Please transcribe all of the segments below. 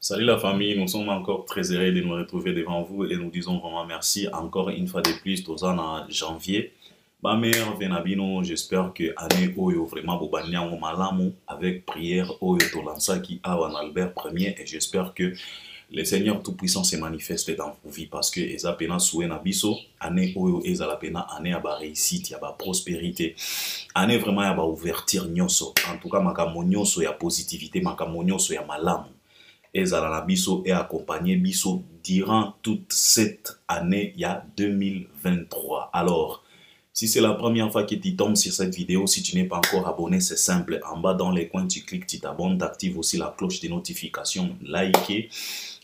Salut la famille, nous sommes encore très heureux de nous retrouver devant vous et nous disons vraiment merci encore une fois de plus, tous en janvier. Ma mère Venabino, j'espère que année Oyo vraiment Bobaniango Malamu avec prière Oyo Tolansa qui a en Albert Ier et j'espère que le Seigneur Tout-Puissant se manifeste dans vos vies parce que Eza pena soué na biso, année Oyo Eza la pena année aba réussite, yaba prospérité, année vraiment yaba ouverture nyonso, en tout cas makambo nyonso ya positivité, makambo nyonso ya malamu. Ezala na biso et accompagner biso durant toute cette année, il y a 2023. Alors, si c'est la première fois que tu tombes sur cette vidéo, si tu n'es pas encore abonné, c'est simple. En bas dans les coins, tu cliques, tu t'abonnes, tu actives aussi la cloche de notification, liker.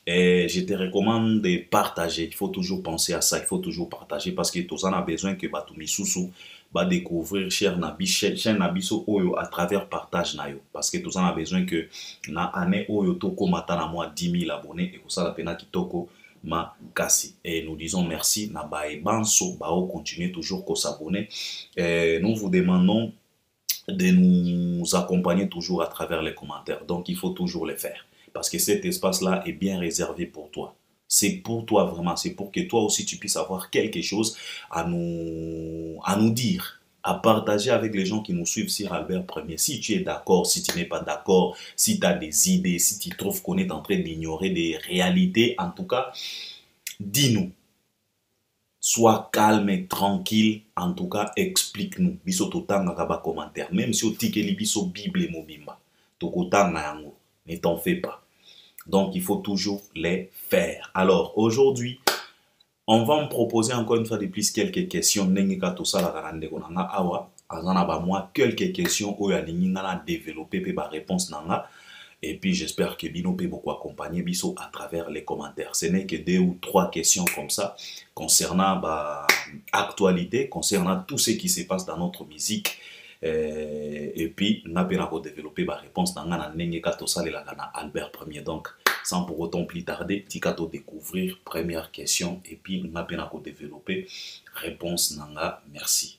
Et je te recommande de partager. Il faut toujours penser à ça, il faut toujours partager parce que tous en a besoin que Batoumi Soussou va découvrir cher Nabiso Oyo à travers partage nayo. Parce que tous en a besoin que na année Oyo toko matana moi 10 000 abonnés et que ça la pena kitoko ma kasi. Et nous disons merci na bae banso bao continuer toujours qu'on s'abonner. Nous vous demandons de nous accompagner toujours à travers les commentaires. Donc il faut toujours le faire. Parce que cet espace-là est bien réservé pour toi. C'est pour toi vraiment, c'est pour que toi aussi tu puisses avoir quelque chose à nous dire, à partager avec les gens qui nous suivent sur Albert Ier. Si tu es d'accord, si tu n'es pas d'accord, si tu as des idées, si tu trouves qu'on est en train d'ignorer des réalités, en tout cas, dis-nous. Sois calme et tranquille, en tout cas, explique-nous. Biso totanga kaba commentaire. Même si o tikeli biso Bible et mobimba, tokotanga yango, ne t'en fais pas. Donc, il faut toujours les faire. Alors, aujourd'hui, on va me proposer encore une fois de plus quelques questions. Quelques questions où il y a développé ma réponse. Et puis, j'espère que Bino peut beaucoup accompagner Biso à travers les commentaires. Ce n'est que 2 ou 3 questions comme ça concernant l'actualité, concernant tout ce qui se passe dans notre musique. Et puis, on a développé ma réponse dans Albert Ier. Donc, sans pour autant plus tarder, Tikato découvrir première question et puis on a développé réponse nanga. Merci.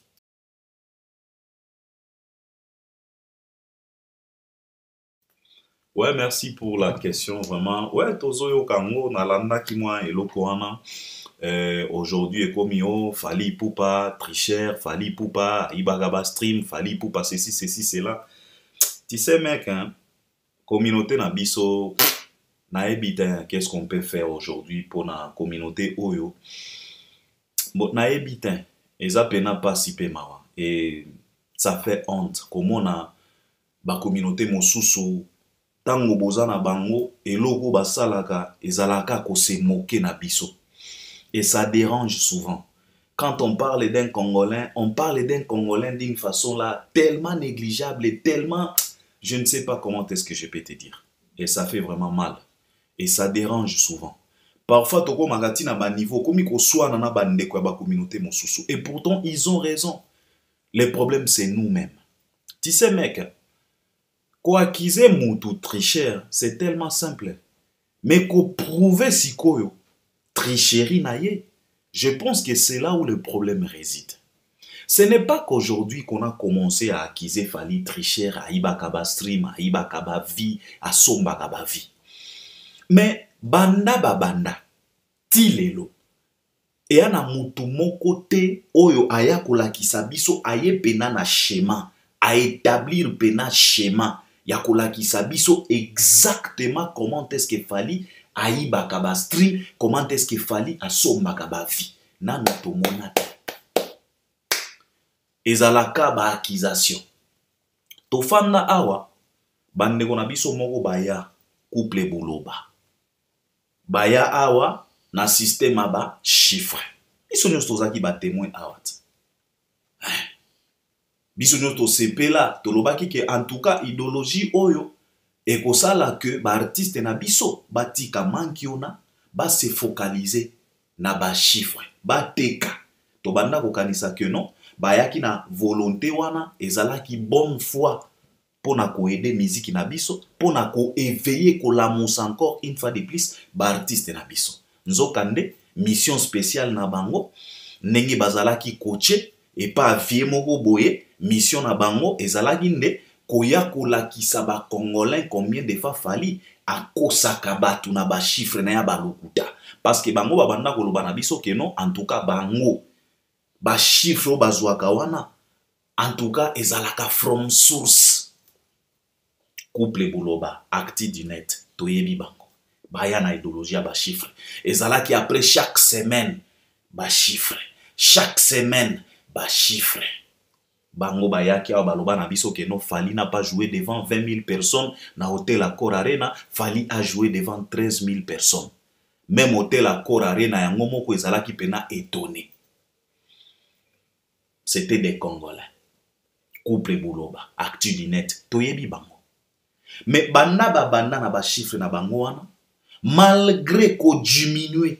Ouais, merci pour la question, vraiment. Ouais, Tozo yo kango, nalanda ki moi et lokoana. Aujourd'hui, Ekomio, Fali Poupa, Tricher, Fali Poupa, Ibagaba Stream, Fali Poupa, ceci, cela. Tu sais, mec, hein, communauté Nabiso, naebita, qu'est-ce qu'on peut faire aujourd'hui pour la communauté Oyo? Bon, naebita, eza pena pas si pe mawa. Et ça fait honte. Comment na ba communauté mosusu, tango bozana bango, et logo basalaka, ezalaka ko se moquer na biso. Et ça dérange souvent. Quand on parle d'un Congolais, on parle d'un Congolais d'une façon là tellement négligeable et tellement... Je ne sais pas comment est-ce que je peux te dire. Et ça fait vraiment mal. Et ça dérange souvent. Parfois, toko magati na ba niveau, comme ko soit na ba ndeko ba communauté mosusu. Et pourtant, ils ont raison. Le problème, c'est nous-mêmes. Tu sais, mec, quoi qu'ils aient moutou tricher, c'est tellement simple. Mais qu'on prouve si koyo tricherie naïe, je pense que c'est là où le problème réside. Ce n'est pas qu'aujourd'hui qu'on a commencé à acquiser Fali Tricher, à Ibakaba Stream, à Ibakaba Vie, à Sombakaba Vie. Mais banda babanda, tilelo, et ana mutu moko te oyo aya kolakisa biso aye pena na schéma, à établir pena schéma, ya kolakisa biso exactement comment est-ce que Fali Aïba Kaba Stream, comment est-ce qu'il fallait à Sombakaba Vie. Nana to monate. Ezalaka ba accusation. To fanda awa, bandeko na biso moko baya, couple boloba. Baya awa, na système ba chiffre. Biso nyos tozaki ba témoin awat. Biso nyos to sepela, to lobaki ke en tout cas idéologie oyo, et que ça là que ba artiste na biso batika mankiona ba se focaliser na ba chiffre ba teka to banda ko kanisa que non ba yaki na volonté wana ezalaki bonne foi pour na ko aider musique na biso pour na ko éveiller ko lamusa encore une fois de plus ba artiste na biso nzokande mission spéciale na bango ndenge bazalaki coacher et pas vie moko boye mission na bango ezalaki nde koya kolakisa ba Congolais combien de fois Fali akosaka batu na ba chiffre na ya ba lokuta parce que bango babanda koloba na biso ke non en tout cas bango ba chiffre bazwaka wana en tout cas ezalaka from source couple boloba acti du net toyebi bango baya na idéologie ya ba chiffre ezalaki après chaque semaine ba chiffre chaque semaine ba chiffre bango bayaki awa baloba na biso ke non Fally n'a pas joué devant 20 000 personnes na hôtel Accor Arena. Fally a joué devant 13 000 personnes. Même hôtel Accor Arena yango moko ezalaki pena étonné. C'était des Congolais. Couple Bouloba, actu du net, toyebi bango. Mais banda na ba chiffre na bango wana, malgré qu'on diminue,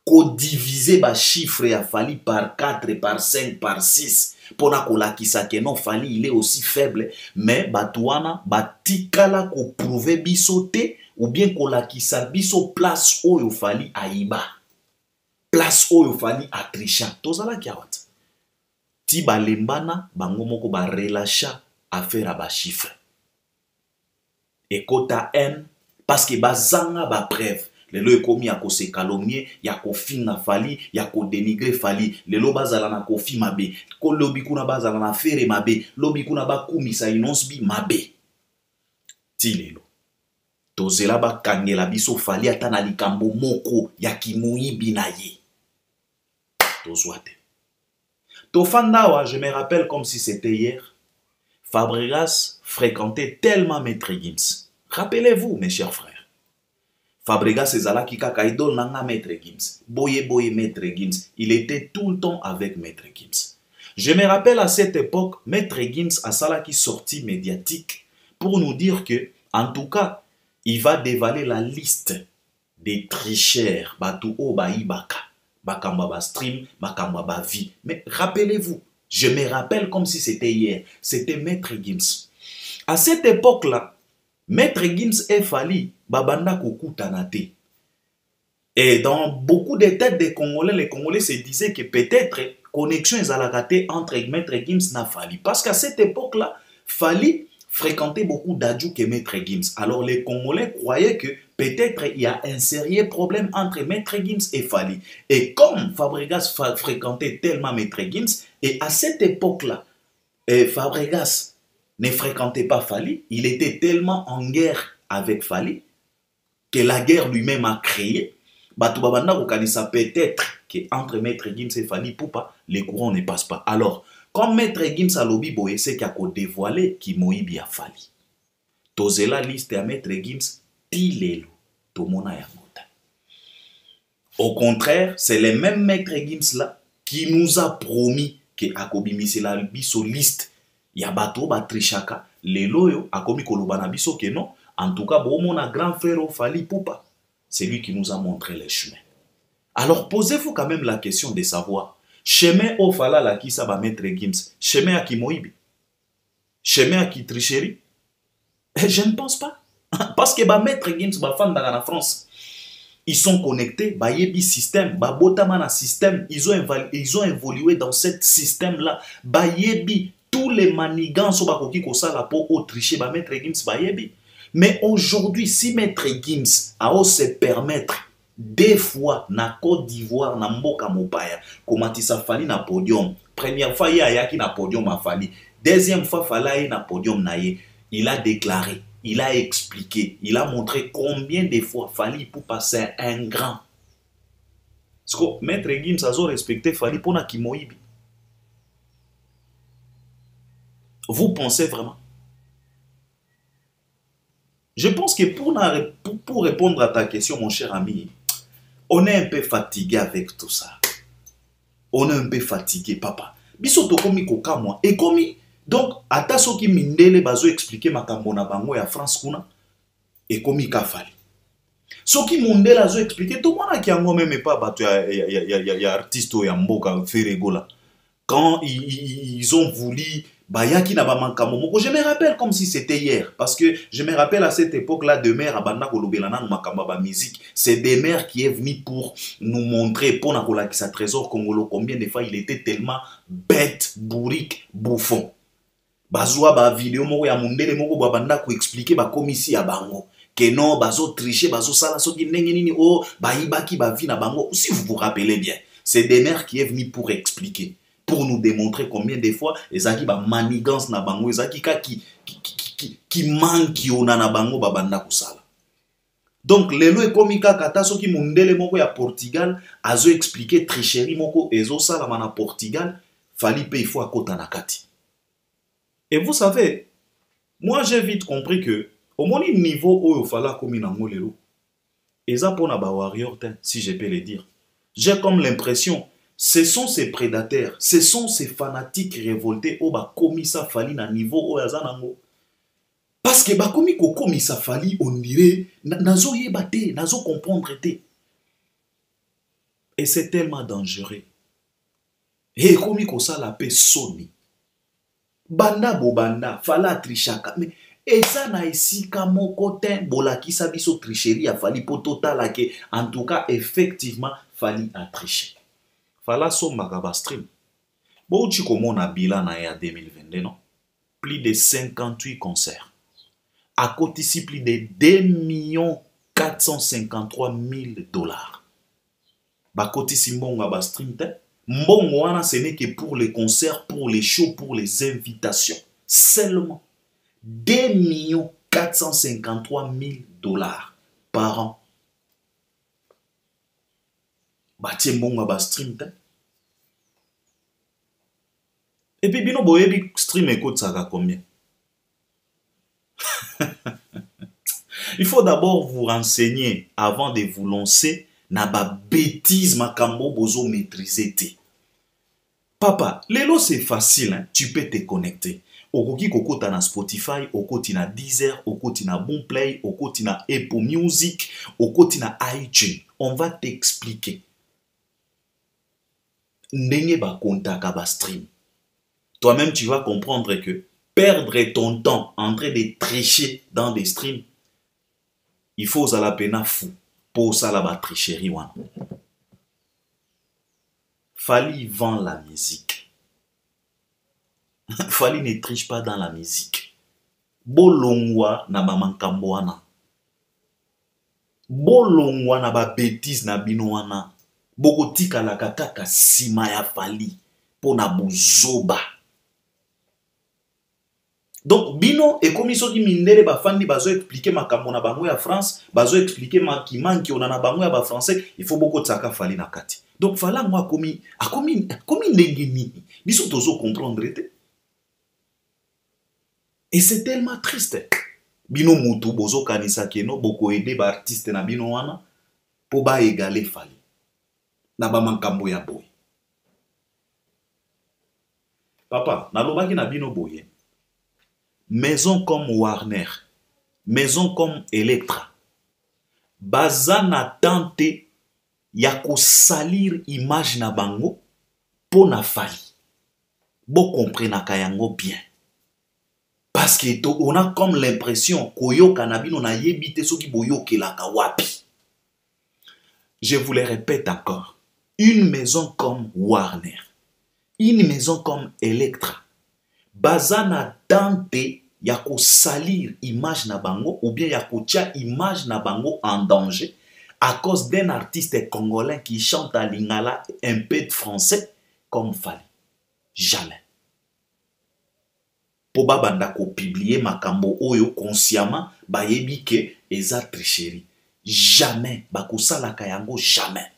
qu'on divise ba chiffre ya Fally par 4, par 5, par 6, pour na kolakisa ke non Fally il est aussi faible, mais batouana batikala ko prouver biso te ou bien kolakisa biso place oyo Fally aiba, place oyo Fally atrisha. Tozala kiawat. Ti balembana bango moko ba relacha affaire a ba chiffre. Et kota N parce que bazanga ba preuve. Lelo ekomi ya ko se calomnier, ya ko finga Fally, ya ko dénigrer Fally. Lelo bazala na kofi mabe. Ko lobi kuna bazala na fere mabe. Lobi kuna ba kumisa inonsbi mabe. Ti lelo. Tozela ba kangela biso Fally ata na likambo moko ya kimuibi na ye. Tozwate. Tofandawa, je me rappelle comme si c'était hier. Fabregas fréquentait tellement Maître Gims. Rappelez-vous, mes chers frères. Fabregas ezalaki kaka idole nanga Maître Gims. Boye Maître Gims. Il était tout le temps avec Maître Gims. Je me rappelle à cette époque, Maître Gims a salaki sortie médiatique pour nous dire que, en tout cas, il va dévaler la liste des tricheurs, Batou O Baibaka, Bakamba ba stream, Bakamba ba vie. Mais rappelez-vous, je me rappelle comme si c'était hier, c'était Maître Gims. À cette époque-là, Maître Gims et Fally, Babanda Kokutanate. Et dans beaucoup de têtes des Congolais, les Congolais se disaient que peut-être connexion est entre Maître Gims et Fally. Parce qu'à cette époque-là, Fally fréquentait beaucoup d'adjou que Maître Gims. Alors les Congolais croyaient que peut-être il y a un sérieux problème entre Maître Gims et Fally. Et comme Fabregas fréquentait tellement Maître Gims, et à cette époque-là, Fabregas ne fréquentait pas Fally, il était tellement en guerre avec Fally que la guerre lui-même a créé. Batubabanda Kokanisa peut-être qu'entre Maître Gims et Fally Poupa, les courants ne passent pas. Alors, comme Maître Gims a lobby boye, c'est qu'il a dévoilé qui moïbi a Fally. Tozela liste à Maître Gims, tilelo, tomona yamota. Au contraire, c'est les mêmes Maître Gims là qui nous a promis que Akobimisi la biso liste. Ya bato ba trishaka le loyo akomi koloba na biso ke non. En tout cas, bon mon grand frère Fally Poupa, c'est lui qui nous a montré les chemins. Alors posez-vous quand même la question de savoir chemin au Fala la qui ça va Maître Gims, chemin à qui Moïbi, chemin à qui tricherie. Je ne pense pas parce que ba Maître Gims ba fan dans la France. Ils sont connectés, bah yebi système, bah botamana système, ils ont évolué dans ce système là, bah yebi tous les manigances sont bakoki ko sala pour autricher ba Maître Gims ba yebi. Mais aujourd'hui, si Maître Gims a se permettre des fois na Côte d'Ivoire na mboka mopaya, komatisa Fally na podium, première fois yaki na podium a Fally, deuxième fois Fally na podium na ye, il a déclaré, il a expliqué, il a montré combien de fois Fally pour passer un grand. Parce que Maître Gims a respecté Fally pour na kimoibi. Vous pensez vraiment? Je pense que pour répondre à ta question, mon cher ami, on est un peu fatigué avec tout ça. On est un peu fatigué, papa. Bisoto komi koka moi. Et komi, donc, ata soki mindele bazo expliquer makambo na bango ya France kuna. Et komi ka Fally. Soki mondele azo expliquer, tout le monde qui a même pas battu ya artiste ya mboka Ferregola. Quand ils ont voulu Bayaki na ba mankamo moko, je me rappelle comme si c'était hier parce que je me rappelle à cette époque-là de mère abanda kolobelana na makamba ba musique, c'est des mères qui est venu pour nous montrer pour na kolakisa trésor congolo combien de fois il était tellement bête, bourrique, bouffon. Bazwa ba vidéo moko ya mundele moko babanda ko expliquer ba komisi ya bango que non, bazo tricher, bazo sala soki ndenge nini oh, baibaki ba vi na bango. Si vous vous rappelez bien, c'est Denner qui est venu pour expliquer, pour nous démontrer combien de fois ezaki ba manigance na bango, ezaki ka qui manque ona na bango babanda kusala. Donc lelo ekomi kaka ta soki mundele moko ya Portugal azo expliquer tricherie moko ezo sala na Portugal, fali pe il faut akota na kati. Et vous savez, moi j'ai vite compris que au moins niveau où il fallait comme une angolero, et ça pour na ba warrior, si je peux le dire, j'ai comme l'impression, ce sont ces prédateurs, ce sont ces fanatiques révoltés au ba komi sa fali na niveau où yazanango. Parce que ba komi ko komi sa fali on dirait nazo yebate, nazo comprendre te. Et c'est tellement dangereux. Et komi ko sa la paix soni. Banda bobanda fala trichaka mais eza na esika moko te bolakisa biso tricherie a fali po totala ke en tout cas effectivement fali a tricher. Fala sombaka ba stream. Bo uchi komona bilan na ya 2022 non? Plus de 58 concerts. À côté ici plus de 2 453 000 dollars. Ba côté si mbonga ba stream te. Mbongo wana ce n'est que pour les concerts, pour les shows, pour les invitations. Seulement 2 453 000 dollars par an. Batie mbongo ba stream te. Et puis bino boyebi stream écoute ça à combien? Il faut d'abord vous renseigner avant de vous lancer na ba bêtise makambo bozo maîtriser te. Papa, lelo c'est facile, hein? Tu peux te connecter. Okoki kokota na Spotify, okoti na Deezer, okoti na Boomplay, okoti na Apple Music, okoti na iTunes. On va t'expliquer. Ndenge ba kontaka ba stream. Toi-même tu vas comprendre que perdre ton temps en train de tricher dans des streams, il faut la peine fou pour ça la tricherie. Fali vend la musique. Fali ne triche pas dans la musique. Bolongwa na ba mankambo wana. Bolongwa na ba bêtise na bino wana. Bokotika la kaka sima ya fali pour na buzoba. Donc bino et comme iso ki mindele ba fandi bazo expliquer makambo na bango ya France, bazo expliquer ki manki ona na bango ya ba français, il faut beaucoup tsaka fali na kati. Donc fala ngo akomi ndenge nini. Biso tozo comprendre te. Et c'est tellement triste. Bino mutu bozo kanisa keno boko aider ba artiste na bino wana po ba égaler fali. Na ba makambo ya boy. Papa, na lobaki na bino boye. Maison comme Warner, maison comme Electra, bazana tante ya ko salir image na bango po na fali. Bo comprena kayango bien. Parce que on a comme l'impression koyo kanabino na yebite soki boyo kelaka wapi. Je vous le répète encore. Une maison comme Warner, une maison comme Electra, bazana tante ya ko salir image na bango ou bien ya ko tia image na bango en danger à cause d'un artiste congolais qui chante à lingala un peu de français comme Fali. Jamais. Po babanda ko publier makambo oyo consciemment bayebi ke eza tricherie. Jamais bako salaka yango jamais.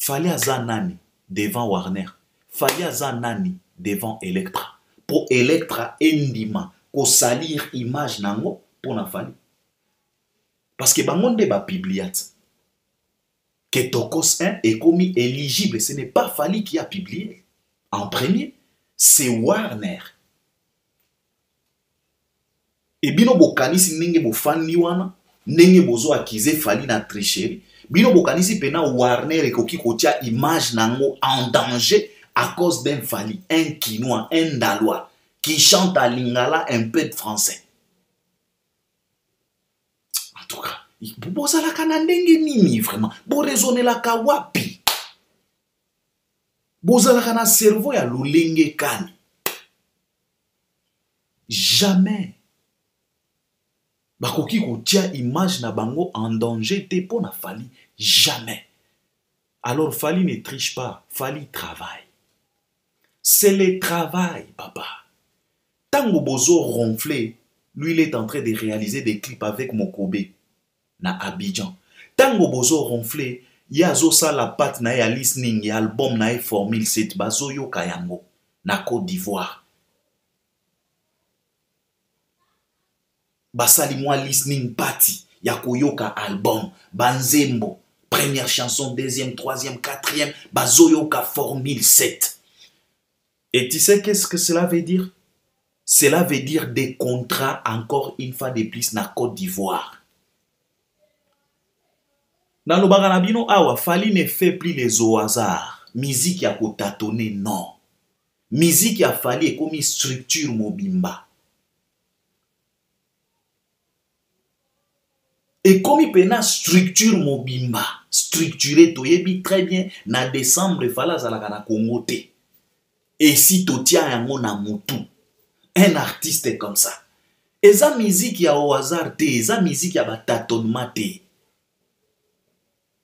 Fali aza nani devant Warner. Fali aza nani devant Electra. Pour Electra endima ko salir image nango pour na Fali. Parce que bangonde ba publiat. Que Tokos 1 est commis éligible. Ce n'est pas Fali qui a publié. En premier, c'est Warner. Et bino bokanisi nenge bo fani wana, nenge bozo akize Fali na tricherie. Bino bokanisi pena Warner ekoki kotia image nango en danger à cause d'un Fali, un Kinois, un Dalois qui chante à lingala un peu de français. En tout cas, boza la kana ndenge nini vraiment, bo raisonner la kawapi. Boza la kana cerveau ya lolenge kani. Jamais. bakoki kotia image na bango en danger te po na Fally, jamais. Alors Fally ne triche pas, Fally travaille. C'est le travail, papa. Tango bozo ronflé, lui il est en train de réaliser des clips avec Mokobe na Abidjan. Tango bozo ronflé, yazo sa la patte na ya listening ya album na ya Formule 7 bazo yo kayango na Côte d'Ivoire. Basali moi listening party ya koyoka album banzembo première chanson deuxième troisième quatrième bazo yoka Formule 7. Et tu sais qu'est-ce que cela veut dire? Cela veut dire des contrats encore une fois de plus na Côte d'Ivoire. Dans le Baranabino, awa, Fally ne fait plus les au hasard. Musique ya kotatone, non. Musique ya Fally est comme une structure mobimba. Et comme il pena structure mobimba, structuré, toyebi très bien, na décembre, Fally azalaka na Congo te. Et si totia yango na mutu, un artiste comme ça. Eza musique ya au hasard te, eza musique ya batatonnement te.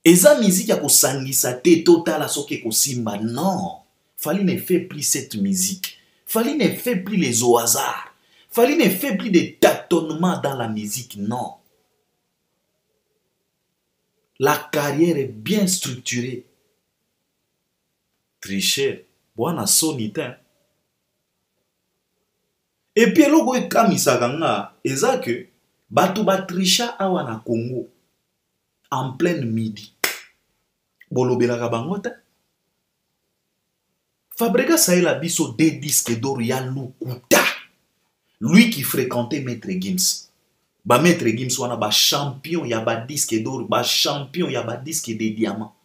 Eza musique ya kosangisa te, totala soke kosimba, non. Fally ne fait plus cette musique. Fally ne fait plus les au hasard. Fally ne fait plus de tâtonnements dans la musique, non. La carrière est bien structurée. Tricher, bwana sonita. Et puis logo e kamisaka nga eza que batu ba tricha awa na Congo en pleine midi. Bolobelaka bango te. Fabregas a la biso des disques d'or ya Lukuta. Lui qui fréquentait Maître Gims. Ba Maître Gims wana ba champion ya ba disque d'or, ba champion ya ba disque de diamants.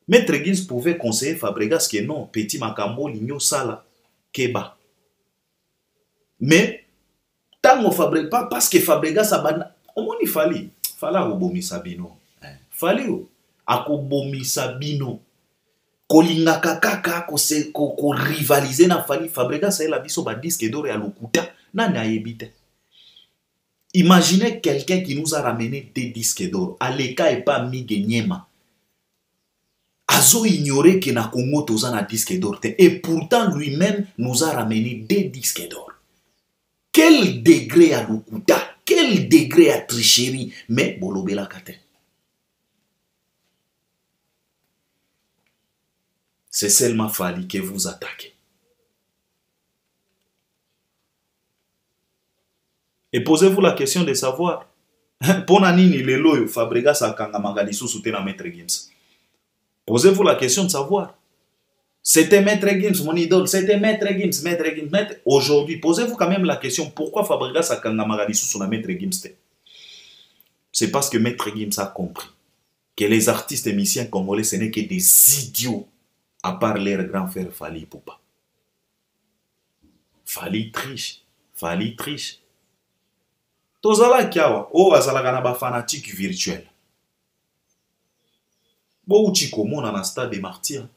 Maître Gims pouvait conseiller Fabregas que non, petit makambo ligno sala keba. Mais tango Fabregas pas parce que Fabregas a ban omoni Fally akobomisa bino. Fally akobomisa bino. Kolinga kaka ko rivaliser na Fally. Fabregas a la biso ba disque d'or ya Lukuta nani ayebite. Imaginez quelqu'un qui nous a ramené des disques d'or. Aleka et pas Miguenyema. Azo ignoré que na Congo toza na disque d'or. Et pourtant lui-même nous a ramené des disques d'or. Quel degré à Lukuta, quel degré à tricherie, mais bolobela kate. C'est seulement Fally que vous attaquez. Et posez-vous la question de savoir, pona nini lelo Fabregas akanga magalisu soute na Maître Gims. Posez-vous la question de savoir. C'était Maître Gims, mon idole. C'était Maître Gims, Maître Gims, Maître. Aujourd'hui, posez-vous quand même la question, pourquoi Fabregas a kangamagalisu sur la Maître Gims? C'est parce que Maître Gims a compris que les artistes et musiciens congolais, ce n'est que des idiots, à part leur grand frère Fally Ipupa. Fally triche, Fally triche. Tozala kiawa, o azalaka na ba fanatique virtuel. Bo uchi komona na stade des martyrs.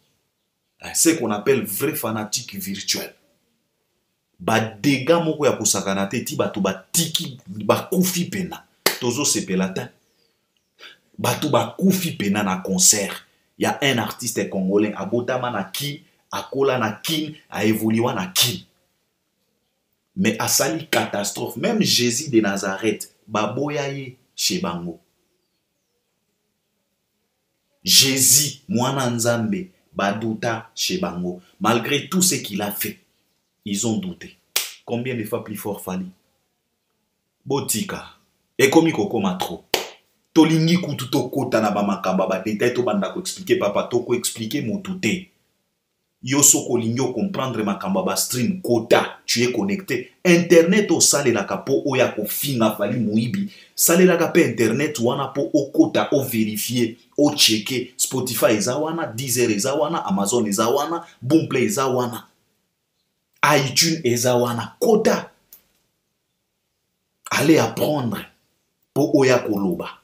C'est qu'on appelle vrai fanatique virtuel. Ba dega moko ya kusakana te ti batu ba tiki ba kufi pena. Tozo sepelata. Batu ba kufi pena na concert. Il y a un artiste congolais abotama na kin, akola na kin, a évolué na kin. Mais a sali catastrophe. Même Jésus de Nazareth, baboyaye chez bango. Jésus, mwana nzambe, badouta chez bango. Malgré tout ce qu'il a fait, ils ont douté. Combien de fois plus fort Fally? Botika. Et comme il kokoma trop. Tolingi kutu kota na ba makamba ba détail to banda ko expliquer papa to ko expliquer motute. Yo soko lingo comprendre makamba ba stream kota, tu es connecté. Internet o sale la kapo o ya ko finga Fally muibi. Sale la kapo internet wana po o kota o vérifier, o checker. Spotify eza wana, Deezer eza wana, Amazon eza wana, Boomplay eza wana. iTunes eza wana kota. Allez apprendre po o ya koloba.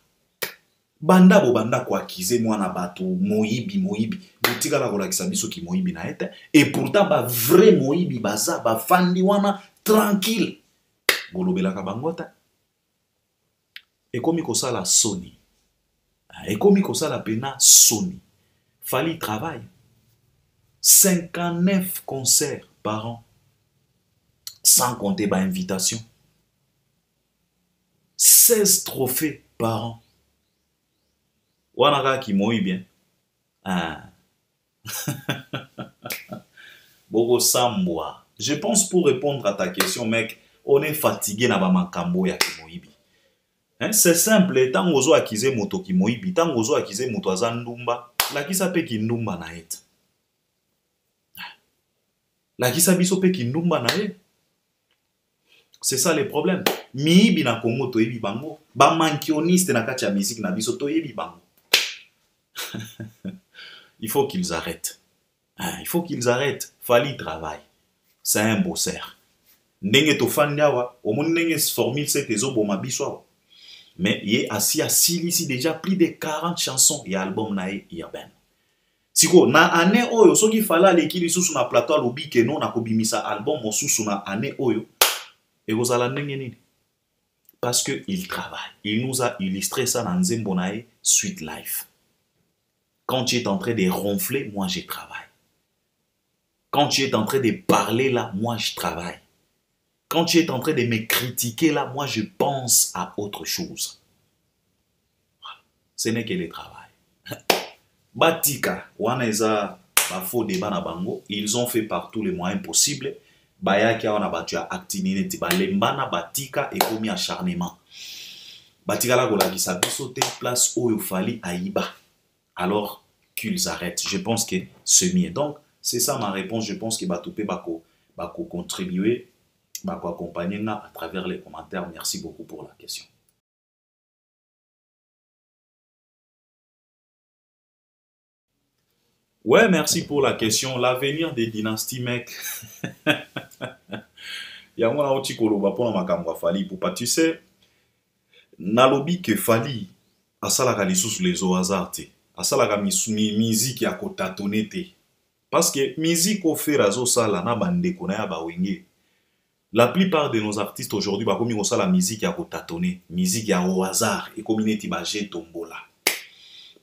Banda bo banda kwa kize mwana batu moyibi. Botika la kola kisabiso ki moyibi na ete. Et pourtant ba vrai moyibi baza ba fandi wana tranquille. Bolobela ka bangota. ekomi kosala soni. Ekomi kosala pena soni. Fally travaille. 59 concerts par an. Sans compter ba invitation. 16 trophées par an. Wanaka qui moi bien. Bogo Samboa. Je pense pour répondre à ta question, mec, on est fatigué na ba makambo ya kimoibi. C'est simple, tant ozo akize moto kimoibi, tant ozo akize moto azandumba, la kisa pe ki ndumba na et. La kisa biso pe ki ndumba na et. C'est ça le problème. Miibi na Congo to yebi bango, ba mankioniste na kati ya musique na biso to yebi bango. Il faut qu'ils arrêtent. Il faut qu'ils arrêtent. Fally travail. C'est un bosseur. Ndenge to fandiawa, au monde ndenge formule cette ezoboma biswa. Mais il est assis à ici déjà plus de 40 chansons et albums nae urbain. Siko na année oyo soki fala lekili susu na plateau lobi ke non na kobimisa album mosusu na année oyo et vous allez ndenge nini? Parce que il travaille. Il nous a illustré ça dans Nzembo nae Sweet Life. Quand tu es en train de ronfler, moi je travaille. Quand tu es en train de parler là, moi je travaille. Quand tu es en train de me critiquer là, moi je pense à autre chose. Ce n'est que le travail. Batika, waneza, faux débat na bango, ils ont fait par tous les moyens possibles. Bayaki wana batu ya actinine ti balembana batika et komi acharnement. Batika la gola ki sabiso te place oyo Fally aïba. Alors qu'ils arrêtent. Je pense que c'est mieux. Donc, c'est ça ma réponse. Je pense que Batoupé Bako contribuer, Bako accompagner à travers les commentaires. Merci beaucoup pour la question. Ouais, merci pour la question. L'avenir des dynasties, mec. Yamona oti koloba pona makambo Fally poupa. Tu sais, nalobi que Fally asalaka lisusu les au hasard te. Asalaka musique ya kotatone te. Parce que musique au fer azo sala na bandeko na ya bawenge. La plupart de nos artistes aujourd'hui bakomi kosala musique ya kotatone, musique ya au hasard et komi neti ba jet tombola.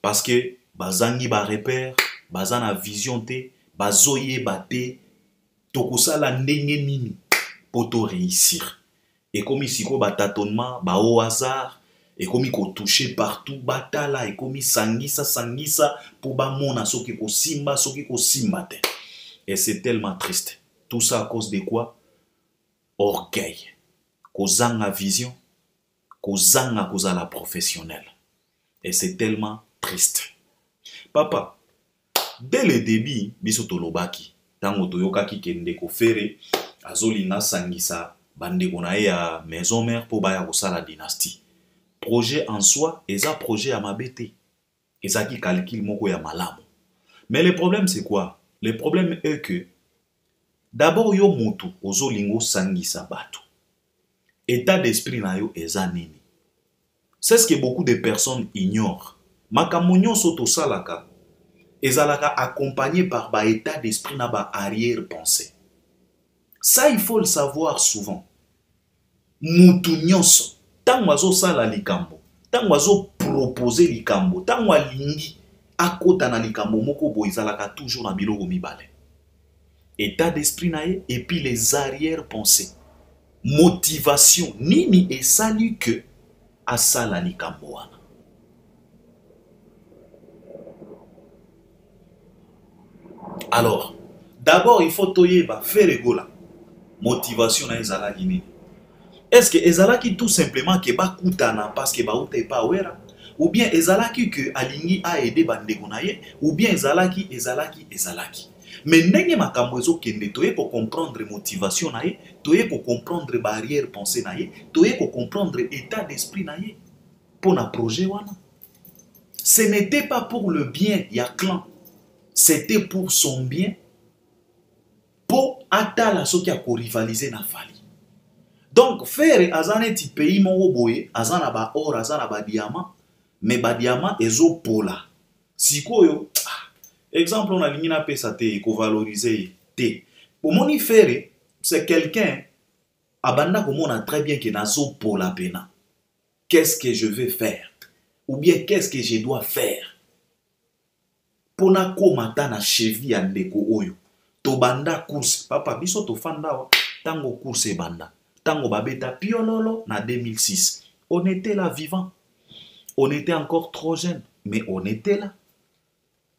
Parce que bazangi ba repère, bazana vision te, bazoye bate, tokosala ndenge nini poto réussir. Et komi siko ba tâtonnement, ba au hasard. Et comme il touché partout, batala et comme il sangisa pour bamona soki ko simba soki ko simbate. Et c'est tellement triste. Tout ça à cause de quoi? Orgueil. Kozanga vision, kozanga kozala professionnel. Et c'est tellement triste. Papa, dès le début, biso tolobaki, tango toyokaki kende ko fere, azolinga sangisa bandeko na ya maison mère pour baya kosala dynastie. Projet en soi, et ça projet à ma bête. Et ça qui calcule moko ya malamu. Mais le problème c'est quoi? Le problème est que d'abord yo moto ozo lingo sangisa bato. État d'esprit na yo eza nini. C'est ce que beaucoup de personnes ignorent. Makamonyo soto salaka ezalaka accompagné par ba état d'esprit na ba arrière-pensée. Ça il faut le savoir souvent. Mutu nyonso tant wazo sala likambo, tant wazo proposer likambo, tant walingi akota na likambo moko boizalaka toujours na biloko mibale. État d'esprit nae et puis les arrière-pensées. Motivation nini et salut que asala likambo wana. Alors, d'abord il faut toyeba faire rigola. Motivation na ezala nini. Est-ce que ezalaki tout simplement que ba kutana parce que ba uta pas wera ou bien ezalaki que alingi a aider bandeko na ye ou bien ezalaki. Mais ndenge makambo ezo kende toye pour comprendre motivation na ye, toye pour comprendre barrière pensée na ye, toye pour comprendre état d'esprit na ye pour na projet wana. Ce n'était pas pour le bien ya clan, c'était pour son bien pour atala soki a ko rivaliser na Fally. Donc, faire azane ti pays mon boye, azana ba or, azana ba diamant, mais ba diamant ezo pola. Sikoyo, exemple, on a l'ingina pesa te, ko valoriser te. Pour mon faire, c'est quelqu'un, abanda ko mona très bien que nazo pola pena. qu'est-ce que je vais faire? Ou bien qu'est-ce que je dois faire? Pona komata na cheville ya ndeko oyo. Tobanda course. Papa, biso tofanda wa. Tango course banda. Tango babeta piololo na 2006. On était là vivant. On était encore trop jeune. Mais on était là.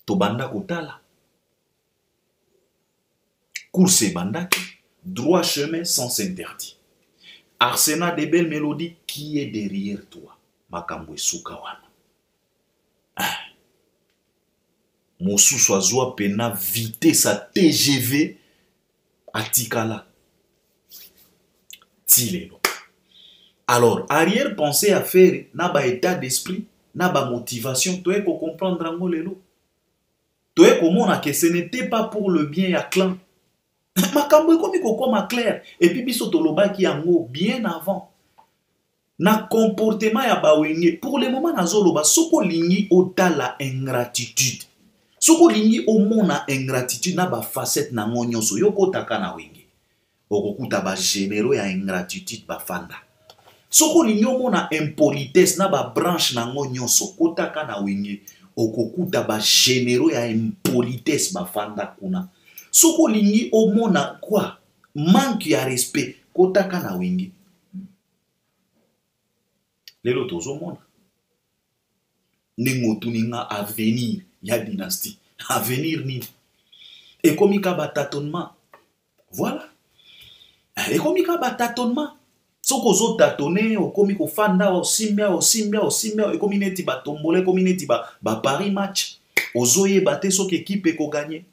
Tobanda kotala. Course bandaki. Droit chemin sans interdit. Arsenal de belles mélodies, qui est derrière toi? Makambo Sukawana. Mosusu azwa pena vite sa TGV atikala. Tilelo. Alors, arrière-pensée à faire, na ba état d'esprit, na ba motivation, tu es comprendre en lelo. Tu es comment que ce n'était pas pour le bien à clan. Makambo komi kokoma clair. Et puis biso toloba ki yango bien avant. Na comportement ya bawenge. Pour le moment nazoloba soko lingi otala ingratitude. Soko lingi omona ingratitude na ba facette na ngonyonso yoko taka na wenge. Okokuta ba généraux ya ingratitude ba fanda. Soko lingi omona impolitesse na ba branche na ngonyonso kotaka na wenge. Okokuta ba généraux ya impolitesse ba fanda kuna. Soko lingi omona quoi? Manque ya respect kotaka na wenge. Lelo tozo mona. Nengotu ninga avenir ya dynastie. Avenir ni. Et comme il y a tâtonnement. Voilà. Et comme il y a tâtonnement. Soko zo tâtonner, au comme il fanda, au simbia, et comme il est tombole, comme il est Paris match. Ozoye bate sok équipe ko gagner.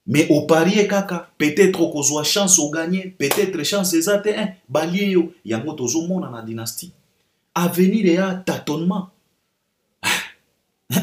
Mais au parier kaka, peut-être qu'on soit chance au gagner, peut-être chance exacte, balier yo, yango tozo mona na dynastie. Avenir et à tâtonnement.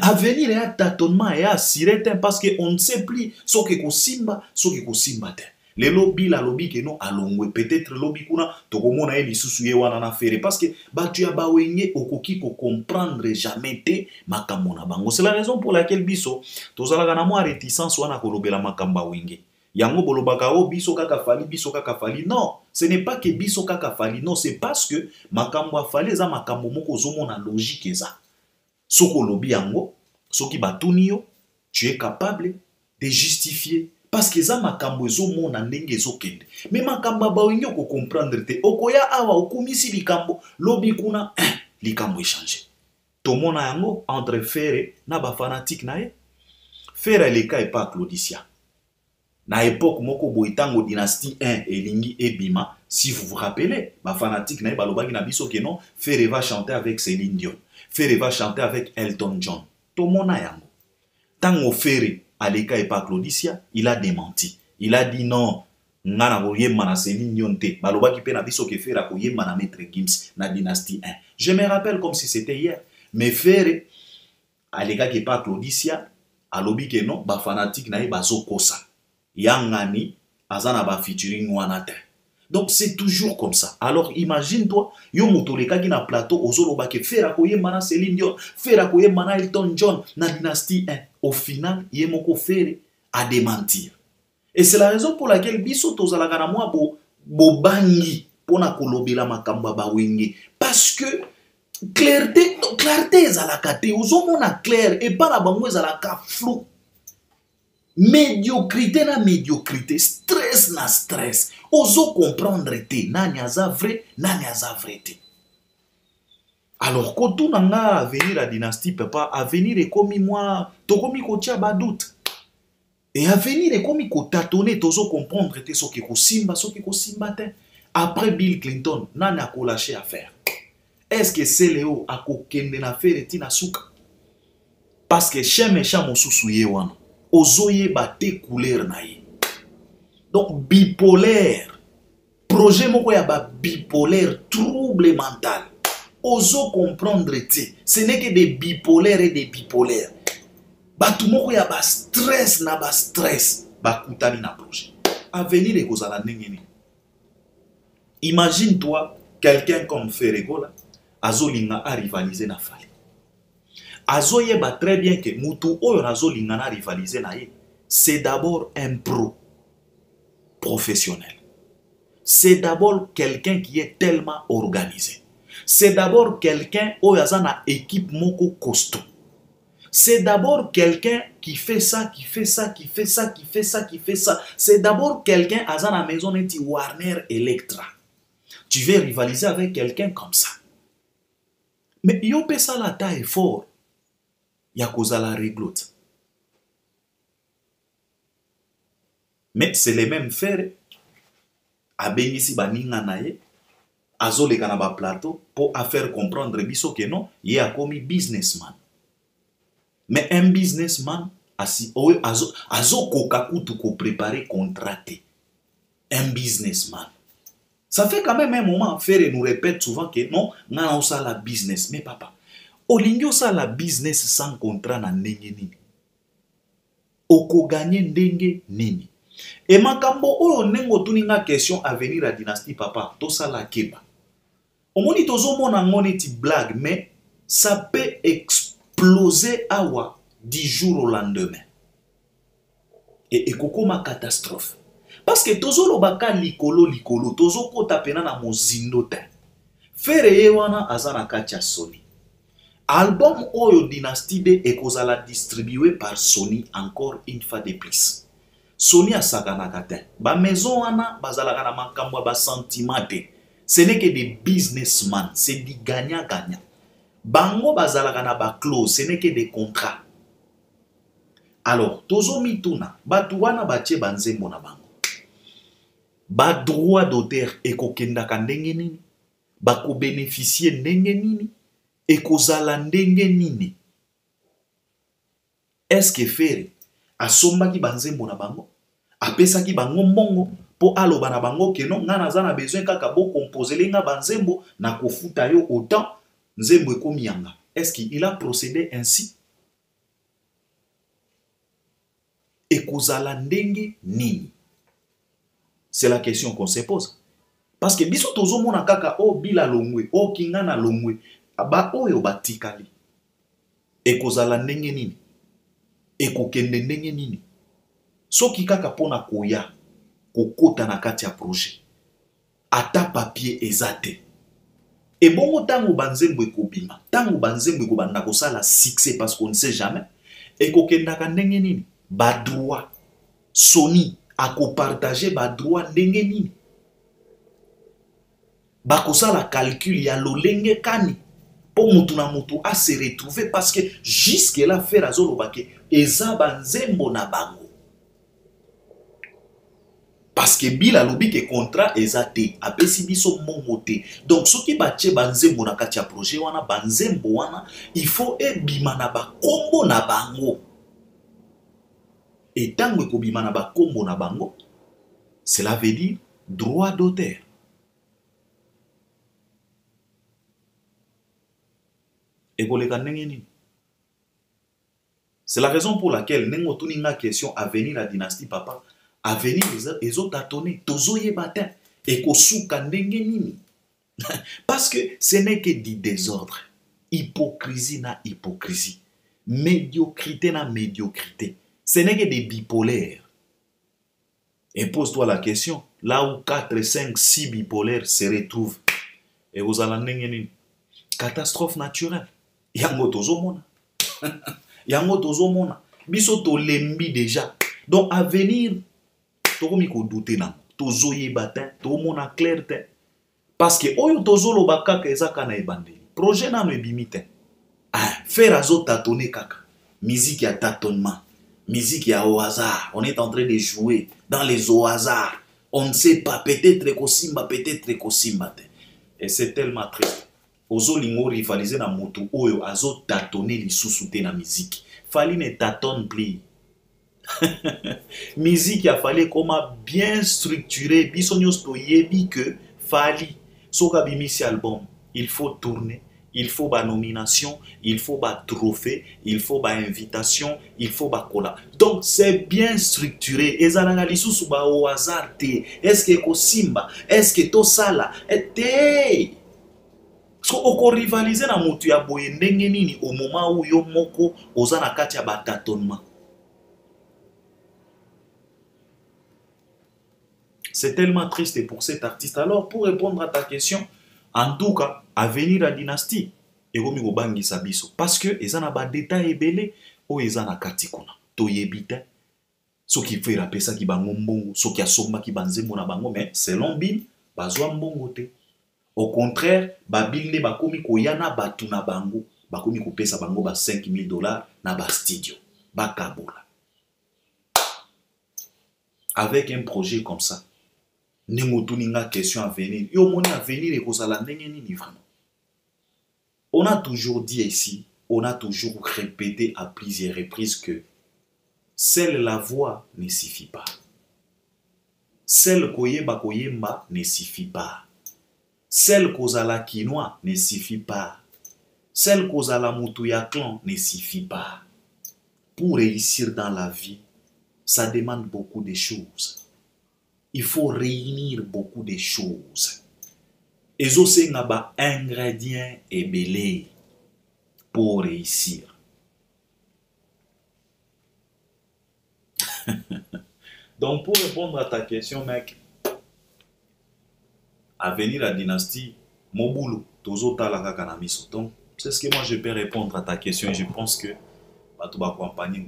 Avenir et à tâtonnement et à siretin parce qu'on ne sait plus ce que simba, ce que simba. Les lobbies, la lobby que non allongwe, peut-être lobby kuna, tokomona e lisusu ye wana na fere parce que batu ya bawenge okoki ko comprendre jamais te makamona bango. C'est la raison pour laquelle biso tozalaka na mwa réticence wana kolobela makamba wenge. Yango bolobaka o biso kaka fali. Non, ce n'est pas que biso kaka fali. Non, c'est parce que makambo afali za makambo moko zomona logique eza. Soko lobi yango, soki batuni yo, tu es capable de justifier. Parce que ça makambo ezomona ndenge ezokende. Mais makambo bawenge ko comprendre te. Okoya awa okumisi likambo, lobi kuna likambo échanger. Tomona yango entre Ferre na ba fanatique na ye. Ferre leka et pas Claudicia. Na époque moko boitango dynastie 1 elingi ebima, si vous vous rappelez, ma fanatique na balobaki na biso ke non, Ferre va chanter avec Céline Dion. Ferre va chanter avec Elton John. Tomona yango. Tango Ferre aleka et pas Claudicia, il a démenti. Il a dit non, ngana koyemba na Céline Dion te. Balobaki pe na biso ke Ferre koyemba na Maître Gims na dynastie 1. Je me rappelle comme si c'était hier. Mais Ferre aleka ke pas Claudicia, alobi ke non, ba fanatique na ye bazokosa. Yangani azana ba featuring wanate. Donc c'est toujours comme ça. Alors imagine-toi, yo motoleka ki na plateau ozoloba ke Ferre koyemba na Céline Dion, Ferre koyemba na Elton John na dynastie 1. Au final, yemoko Ferre a démentir. Et c'est la raison pour laquelle biso tozalaka na mwa bo bangi pona kolobela makamba ba wenge parce que clarté ezalaka te ozomona clair et pas na bango ezalaka flou. Médiocrité na médiocrité, stress na stress. Ozo comprendre te, nani aza vrai te. Alors, quand on a avenir la dynastie, papa, avenir est comme moi, to komi ko tia ba doute. Et avenir est comme ko tâtonner, tozo comprendre te so ke ko simba te. Après Bill Clinton, nani a ko lâché à faire. Est-ce que c'est Léo a ko kende na faire tina souka? Parce que chez méchant mosusu ye wana. Ozoye bate couleur na ye. Donc bipolaire. Projet moko ya ba bipolaire, trouble mental. Ozo comprendre te. Ce n'est que des bipolaires et des bipolaires. Batu moko ya ba stress na ba stress. Ba kutani na projet. Avenir e kozala ndenge ni. Imagine-toi quelqu'un comme Ferregola azolinga a rivaliser na Fally. Azoye ba très bien que mutu oyo nazolinga na rivaliser na ye, c'est d'abord un pro professionnel. C'est d'abord quelqu'un qui est tellement organisé. C'est d'abord quelqu'un qui a une équipe moko costaud. C'est d'abord quelqu'un qui fait ça, qui fait ça, qui fait ça, qui fait ça, qui fait ça. C'est d'abord quelqu'un qui a une maison de Warner Electra. Tu veux rivaliser avec quelqu'un comme ça. Mais yo peut ça la taille fort. Ya cause la réglote. Mais c'est les mêmes frères. Abengisi baninga naye. Azole kanaba plateau pour faire comprendre biso que non, il a commis businessman. Mais un businessman azo kokakutu ko préparer contracté. Un businessman. Ça fait quand même un moment, Ferre nous répète souvent que non, on a la business. Mais papa, olingo ça la business sans contrat na ndenge nini. Oko gagner ndenge nini. Et makambo oyo nengo tuninga question à venir à dynastie papa, to ça la keba. Omoni tozo mona ngone ti blague, mais ça peut exploser awa du jour au lendemain. Et koko ma catastrophe. Parce que tozo lobaka likolo, tozo kota pena na mozindo te. Fere ye wana azana kacha Sony. Album Oyo Dynasty D ekozala distribué par Sony encore une fois de plus. Sony a sakanaka te. Ba maison wana bazalaka na makambo ba sentiment te. Ce n'est que des businessmen, c'est du gagnant-gagnant. Bango bazalaka na ba clause, ce n'est que des contrats. Alors, tozo mituna, batu wana bache banzembo na bango. Ba droit d'auteur ekokendaka ndenge nini, bako bénéficier ndenge nini, ekozala ndenge nini. Est-ce que Ferre asombaki banzembo na bango, apesaki bango mbongo po aloba na bango ke non nga naza na besoin kaka bo composer lenga banzembo na kofuta yo autant nzembo ekomi yanga. Est-ce qu'il a procédé ainsi? Ekozala ndenge nini? C'est la question qu'on se pose. Parce que biso tozo mona kaka o bila longwe, o kinga na longwe, ba oyo batikali. Ekozala ndenge nini? Ekokende ndenge nini? Soki kaka pona koya, kokota na kati ya projet. Ata papier ezate. Et bongo tango banzembo ekobima, tango banzembo ekobanda kosala succès parce qu'on ne sait jamais. Ekokendaka ndenge nini? Ba droit. Sony akopartager ba droit ndenge nini? Bakosala calcul ya lolenge kani pour mutu na mutu a se retrouver parce que jusque là faire azolo bake eza banzembo na bango. Parce que bila lobi ke contrat ezate apesi biso mongo te. Donc soki bache banzembo na kati ya projet wana banzembo wana il faut ebima na ba kombo na bango. Et tango ekobima na ba kombo na bango, cela veut dire droit d'auteur. C'est la raison pour laquelle nengo tuninga question à venir la dynastie papa, à venir les autres tâtonner, tozoye batin, et kosuka ndenge nini. Parce que ce n'est que du désordre, hypocrisie na hypocrisie, médiocrité na médiocrité. Ce n'est que des bipolaires. Et pose-toi la question, là où 4, 5, 6 bipolaires se retrouvent, et vous allez une catastrophe naturelle. Yango tozo mona. Yango tozo mona. Biso to lembi déjà. Donc à venir, tokomi ko douter na. Tozo yebatin, to mona clair te. Parce que oyo tozo lo bakaka ezaka na ebandeli. Projet na no ebimite. Ah, faire azo tâtonner kaka. Musique ya tâtonnement. Musique ya au hasard. On est en train de jouer dans les au hasard. On ne sait pas, peut-être Kosimba, peut-être Kosimba. Et c'est tellement triste. Ozo lingo rivaliser na moto oyo azo tâtonner li sous-souté na musique. Fali ne tâtonne plus. Musique a fallu comme bien structuré. Bisonyos to yebi que fali. Soka bimisi album. Il faut tourner. Il faut ba nomination, il faut ba trophée, il faut ba invitation, il faut ba cola. Donc c'est bien structuré. Ezalanga lisusu ba au hasard te. Est-ce que Kosimba? Est-ce que Tosala? Te. So oko rivaliser na mutu ya boye ndenge nini au moment où yo moko oza na kati ya batatonnement. C'est tellement triste pour cet artiste. Alors pour répondre à ta question, En tout cas, avenir la dynastie, ekomi kobangisa biso. Parce que eza na ba détail ebele o eza na kati kuna. Toyebi te. Soki fe rapesaki bango mbongo, soki asombaki banzembo na bango, mais selon Bible, bazwa mbongo te. Au contraire, babil nde bakomi koyana batu na bango, bakomi kopesa bango ba $5,000 na ba studio, bakabola. Avec un projet comme ça, Nemotuninga question à venir. Yo moni à venir et kozala ndenge nini vraiment. On a toujours dit ici, on a toujours répété à plusieurs reprises que seule la voix ne suffit pas. Seul koyeba koyemba ne suffit pas. Seul kozala kinois ne suffit pas. Seul kozala mutuya clan ne suffit pas. Pour réussir dans la vie, ça demande beaucoup de choses. Il faut réunir beaucoup de choses. Et aussi, il y a des ingrédients ébélés pour réussir. Donc, pour répondre à ta question, mec, à venir la dynastie, mon boulot, donc, c'est ce que moi je peux répondre à ta question. Et je pense que tu vas accompagner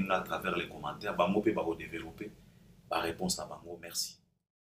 à travers les commentaires, tu vas développer la réponse à Bango. Merci.